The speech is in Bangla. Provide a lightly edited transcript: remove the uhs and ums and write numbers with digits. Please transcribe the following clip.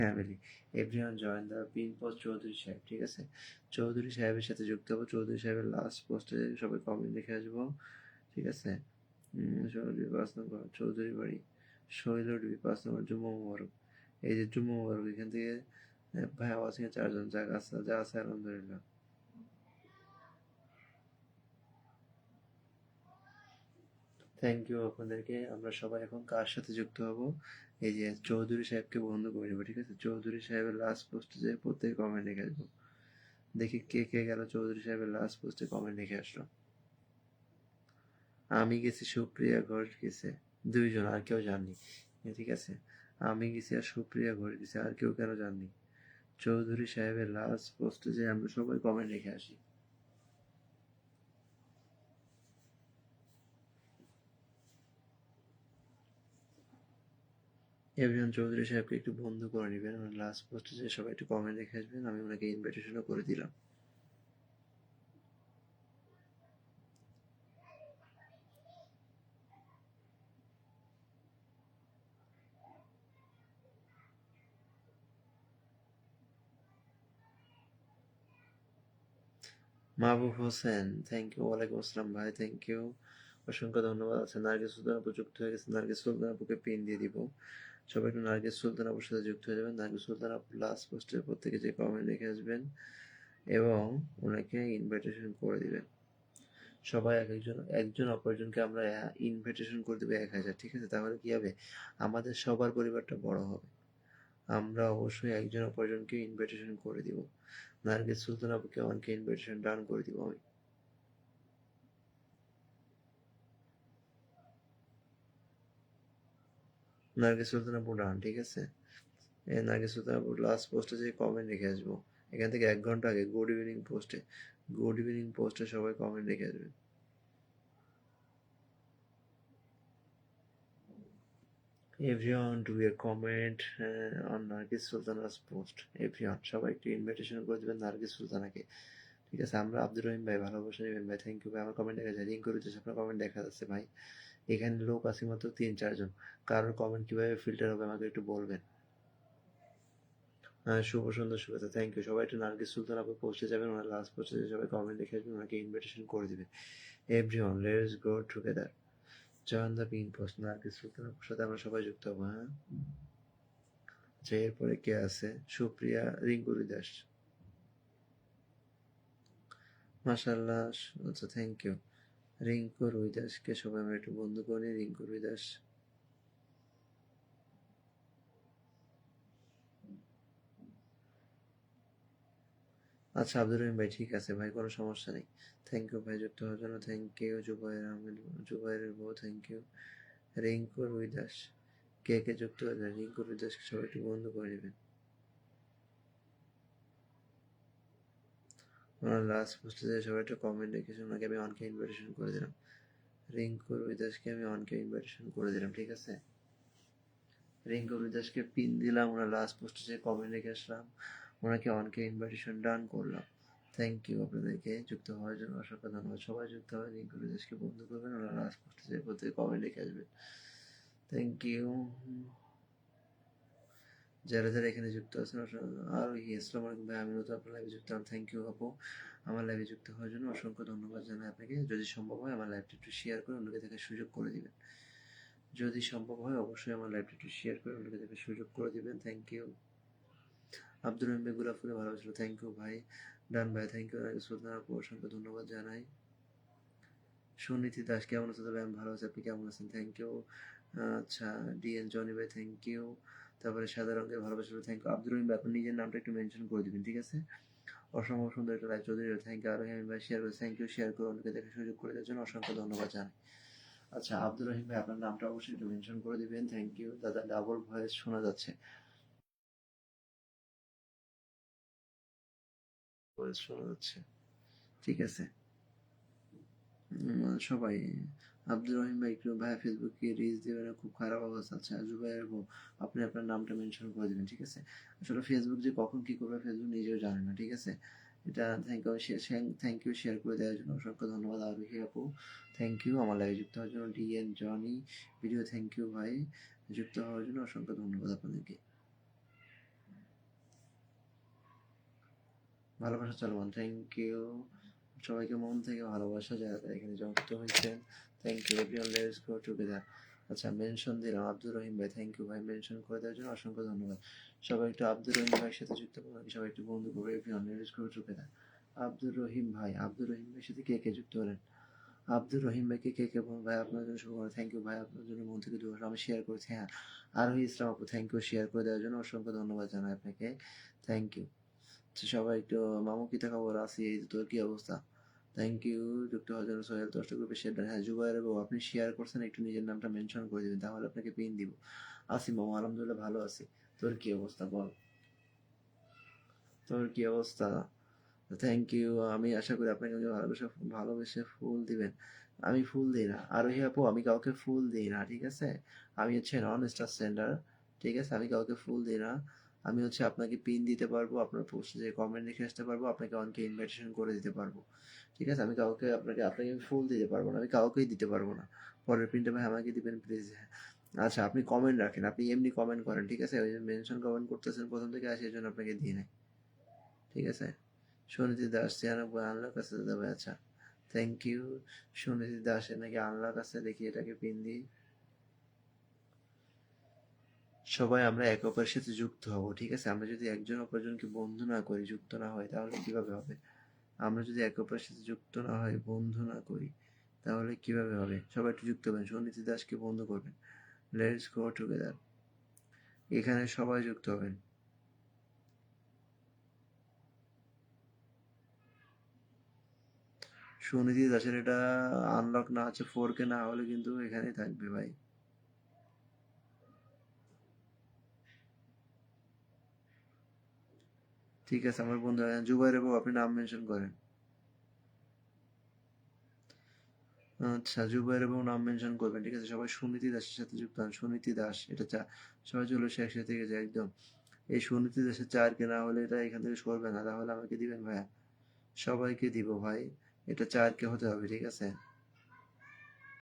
Family everyone join the pin post Chowdhury সাহেব। ঠিক আছে, চৌধুরী সাহেবের সাথে যুক্ত হবো। চৌধুরী সাহেবের লাস্ট পোস্টে সবাই কমেন্ট লিখে আসবো। ঠিক আছে, চৌধুরী 5 নম্বর চৌধুরী বাড়ি, শৈলডি 5 নম্বর জুম্মা মোবারক। এই যে জুম্মা মোবারক, এখান থেকে ভাই আওয়াজ নিয়ে 4 জন যা আছে আলহামদুলিল্লাহ। থ্যাংক ইউ আপনাদেরকে। আমরা সবাই এখন কার সাথে যুক্ত হব? এই যে চৌধুরী সাহেবকে বন্ধ করে দেবো। ঠিক আছে, চৌধুরী সাহেবের লাস্ট পোস্টে যে প্রত্যেকে কমেন্ট লিখে আসবো। দেখি কে কে গেল চৌধুরী সাহেবের লাস্ট পোস্টে কমেন্ট লিখে আসলো। আমি গেছি, সুপ্রিয়া ঘোষ গেছে, 2 জন, আর কেউ জাননি। ঠিক আছে, আমি গেছি আর সুপ্রিয়া ঘোষ গেছে, আর কেউ কেন জাননি। চৌধুরী সাহেবের লাস্ট পোস্টে যে আমরা সবাই কমেন্ট লিখে আসি। এভরিওয়ান চৌধুরী সাহেবকে একটু বন্ধ করে নেবেন, ওনার লাস্ট পোস্টে যে সবাই একটু কমেন্ট লিখে আসবেন। আমি ওনাকে ইনভাইটেশনও করে দিলাম। Mahbub Hossain, thank you. ওয়ালাইকুম আসসালাম ভাই, থ্যাংক ইউ, অসংখ্য ধন্যবাদ। আছে নার্গিস সুলতান আপু যুক্ত হয়ে গেছে, নার্গিস সুলতান আপুকে পিন দিয়ে দিব। সবাই একটু নার্গিস সুলতান আপুর সাথে যুক্ত হয়ে যাবেন। নার্গিস সুলতান আপুর লাস্ট পোস্টে প্রত্যেকে যে কমেন্ট লিখে আসবেন এবং ওনাকে ইনভাইটেশন করে দিবেন। সবাই একজন অপরজনকে আমরা ইনভাইটেশন করে দেবো 1000। ঠিক আছে, তাহলে কি হবে, আমাদের সবার পরিবারটা বড় হবে। আমরা অবশ্যই একজন অপরজনকে ইনভাইটেশন করে দিব। নার্গিস সুলতান আপুকে আমাকে ইনভাইটেশন ডান করে দিব আমি। নার্গিস সুলতান আপু ডান। ঠিক আছে, নার্গিস সুলতান আপুর লাস্ট পোস্টে যে কমেন্ট রেখে আসবো, এখান থেকে 1 ঘন্টা আগে গুড ইভিনিং পোস্টে সবাই কমেন্ট রেখে আসবেন। Everyone do a comment on Nargis Sultana's post. Everyone সবাই একটু ইনভাইটেশন করে দেবেন নার্গিস সুলতানাকে। ঠিক আছে, আমরা আব্দুর রহিম ভাই, ভালোবাসা নেবেন ভাই, থ্যাংক ইউ ভাই। আমার কমেন্ট দেখা যায়, রিং করে দিচ্ছে, আপনার কমেন্ট দেখা যাচ্ছে ভাই। এখানে লোক আছে মাত্র 3-4 জন। কারোর কমেন্ট কিভাবে ফিল্টার হবে আমাকে একটু বলবেন। শুভ সন্ধ্যা, শুভেচ্ছা, থ্যাংক ইউ। সবাই একটু নার্গিস সুলতান আপু পোস্টে যাবেন, ওনার লাস্ট পোস্টে সবাই কমেন্ট লিখে আসবেন, ওনাকে ইনভিটেশন করে দিবেন। Everyone let's go together, join the pin post. Nargis Sultan আপুর সাথে আমরা সবাই যুক্ত হবো। হ্যাঁ, আচ্ছা, এরপরে কে আছে? সুপ্রিয়া, রিঙ্কুরি দাস, মাশাল্লাহ। আচ্ছা, থ্যাংক ইউ। রিঙ্কু রুই দাসকে সবাই আমরা একটু বন্ধু করি। রিঙ্কু রুই দাস, আচ্ছা আব্দুর রহিম ভাই, ঠিক আছে ভাই, কোনো সমস্যা নেই। থ্যাংক ইউ ভাই যুক্ত হওয়ার জন্য, থ্যাংক ইউ। জুবাইর আহমেদ, জুবাইরের বউ, থ্যাংক ইউ। রিঙ্কু রুই দাস, কে কে যুক্ত হয়ে যায়? রিঙ্কু রুই দাসকে সবাই একটু বন্ধ করে নেবেন। ওনার লাস্ট পোস্টে যে সবাই একটু কমেন্ট রেখেছে, ওনাকে আমি অনকে ইনভাইটেশন করে দিলাম। রিঙ্কু রুই দাসকে আমি অনকে ইনভাইটেশন করে দিলাম। ঠিক আছে, রিঙ্কু রুই দাসকে পিন দিলাম, ওনার লাস্ট পোস্টে যে কমেন্ট রেখে আসলাম, ওনাকে অনকে ইনভাইটেশন ডান করলাম। থ্যাংক ইউ আপনাদেরকে যুক্ত হওয়ার জন্য, অসংখ্য ধন্যবাদ। সবাই যুক্ত হবে, রিঙ্কু রুই দাসকে বন্ধু করবেন, ওনার লাস্ট পোস্টে যে প্রত্যেকে কমেন্ট রেখে আসবেন। Thank you. যারা যারা এখানে যুক্ত আছেন, আর আসসালামু আলাইকুম ভাই, আমি নতুন আপনার লাইভে যুক্ত হলাম। থ্যাংক ইউ আপু, আমার লাইভে যুক্ত হওয়ার জন্য অসংখ্য ধন্যবাদ জানাই আপনাকে। যদি সম্ভব হয় আমার লাইভটা একটু শেয়ার করে অন্যকে দেখার সুযোগ করে দিবেন। যদি সম্ভব হয় অবশ্যই আমার লাইভটা একটু শেয়ার করে অন্যকে দেখার সুযোগ করে দিবেন। Thank you. আব্দুর রহিম ভাই গোলাপ ফুলে ভালোবাসলো, থ্যাংক ইউ ভাই। ডান ভাই, থ্যাংক ইউ। সুলতান আপু অসংখ্য ধন্যবাদ জানাই। সুনীতি দাস, কেমন আছেন? তবে আমি ভালো আছি, আপনি কেমন আছেন? Thank you. আচ্ছা, ডিএন জনি ভাই, থ্যাংক ইউ। তারপরে সাদা রঙের ভালোবাসা, থ্যাংক ইউ। আব্দুর রহিম ভাই, আপনি নিজের নামটা একটু মেনশন করে দিবেন। ঠিক আছে, অসম্ভব সুন্দর একটা লাইভ চৌধুরী, থ্যাংক ইউ। আর রহিম ভাই শেয়ার করে, থ্যাংক ইউ। শেয়ার করে অন্যকে দেখার সুযোগ করে দেওয়ার জন্য অসংখ্য ধন্যবাদ জানাই। আচ্ছা, আব্দুর রহিম ভাই, আপনার নামটা অবশ্যই একটু মেনশন করে দিবেন। থ্যাংক ইউ দাদা, ডাবল ভয়েস শোনা যাচ্ছে, ভয়েস শোনা যাচ্ছে। ঠিক আছে, সবাই, আব্দুর রহিম ভাই একটু ভাই ফেসবুকে রিচ দেবেন, খুব খারাপ অবস্থা। আচ্ছা, জুবাইর বউ, আপনি আপনার নামটা মেনশন করে দেবেন। ঠিক আছে, আসলে ফেসবুক যে কখন কি করবে ফেসবুক নিজেও জানে না। ঠিক আছে, এটা থ্যাংক ইউ শেয়ার করে দেওয়ার জন্য অসংখ্য ধন্যবাদ। আরোহী আপু, থ্যাংক ইউ আমার লাইভে যুক্ত হওয়ার জন্য। DN Jony video, thank you ভাই যুক্ত হওয়ার জন্য অসংখ্য ধন্যবাদ আপনাদেরকে। ভালোবাসা চলমান, থ্যাংক ইউ। সবাইকে মন থেকে ভালোবাসা, যারা এখানে যুক্ত হয়েছেন, thank you everyone, let's go together. আচ্ছা, মেনশন দিলাম আব্দুর রহিম ভাই, থ্যাংক ইউ ভাই, মেনশন করে দেওয়ার জন্য অসংখ্য ধন্যবাদ। সবাই একটু আব্দুর রহিম ভাইয়ের সাথে যুক্ত করুন, সবাই একটু বন্ধু করবো, everyone let's go together. Abdur Rahim ভাই, আব্দুর রহিম ভাইয়ের সাথে কে কে যুক্ত হলেন? আব্দুর রহিম ভাইকে কে কে বলুন ভাই, আপনার জন্য শুভ, থ্যাংক ইউ ভাই, আপনার জন্য মন থেকে দোয়া, আমি শেয়ার করেছি। হ্যাঁ, আরোহী ইসলাম আপু, থ্যাংক ইউ শেয়ার করে দেওয়ার জন্য অসংখ্য ধন্যবাদ জানাই আপনাকে, থ্যাংক ইউ। সবাই একটু মামু কিতা খবর আছি, এই তোর কি অবস্থা, থ্যাংক ইউ যুক্ত হওয়ার জন্য। সোহেল দশটা গ্রুপে শেয়ার, হ্যাঁ জুবাইর বাবু আপনি শেয়ার করছেন, একটু নিজের নামটা মেনশন করে দিবেন, তাহলে আপনাকে পিন দিব। আসি মামু, আলহামদুলিল্লাহ ভালো আছি, তোর কি অবস্থা বল, তোর কি অবস্থা? থ্যাংক ইউ, আমি আশা করি আপনাকে ভালোবেসে ভালোবেসে ফুল দিবেন। আমি ফুল দিই না আরোহী আপু, আমি কাউকে ফুল দিই না, ঠিক আছে? আমি হচ্ছে নন স্টার সেন্ডার, ঠিক আছে? আমি কাউকে ফুল দিই না। আমি হচ্ছে আপনাকে পিন দিতে পারবো, আপনার পোস্টে যে কমেন্ট লিখে আসতে পারবো, আপনাকে অনেকে ইনভাইটেশন করে দিতে পারবো, ঠিক আছে? আমি কাউকে আপনাকে আপনাকে ফুল দিতে পারবো না, আমি কাউকেই দিতে পারবো না। পরের পিনটা ভাই আমাকে দিবেন প্লিজ। আচ্ছা, আপনি কমেন্ট রাখেন, আপনি এমনি কমেন্ট করেন, ঠিক আছে? ওই যে মেনশন কমেন্ট করতেছেন প্রথম থেকে আসে, এই জন্য আপনাকে দিই নাই, ঠিক আছে? সুনীতি দাস 96 আনলক আছে দাদা ভাই, আচ্ছা থ্যাংক ইউ। সুনীতি দাসের নাকি আনলক আছে, দেখি এটাকে পিন দিই। সবাই আমরা একে অপরের সাথে যুক্ত হব, ঠিক আছে? আমরা যদি একজন অপরজনকে বন্ধু না করি, যুক্ত না হয়, তাহলে কিভাবে হবে? আমরা যদি একে অপরের সাথে যুক্ত না হয়, বন্ধু না করি, তাহলে কিভাবে হবে? সবাই একটু যুক্ত হবেন, সুনীতি দাসকে বন্ধু করবেন, লেটস গো টুগেদার। এখানে সবাই যুক্ত হবেন। সুনীতি দাসের এটা আনলক না আছে, 4K না হলে কিন্তু এখানেই থাকবে ভাই। ঠিক আছে আমার বন্ধু, জুবাইর বাবু আপনি নাম মেনশন করেন। আচ্ছা, জুবাইর বাবু নাম মেনশন করবেন, ঠিক আছে? সবাই সুনীতি দাসের সাথে যুক্ত হন, সুনীতি দাস, এটা সবাই চলে এসে একসাথে গেছে একদম। এই সুনীতি দাসের 4K না হলে এটা এখান থেকে সরবে না, তাহলে আমাকে দিবেন ভাইয়া, সবাইকে দিব ভাই, এটা 4K হতে হবে, ঠিক আছে?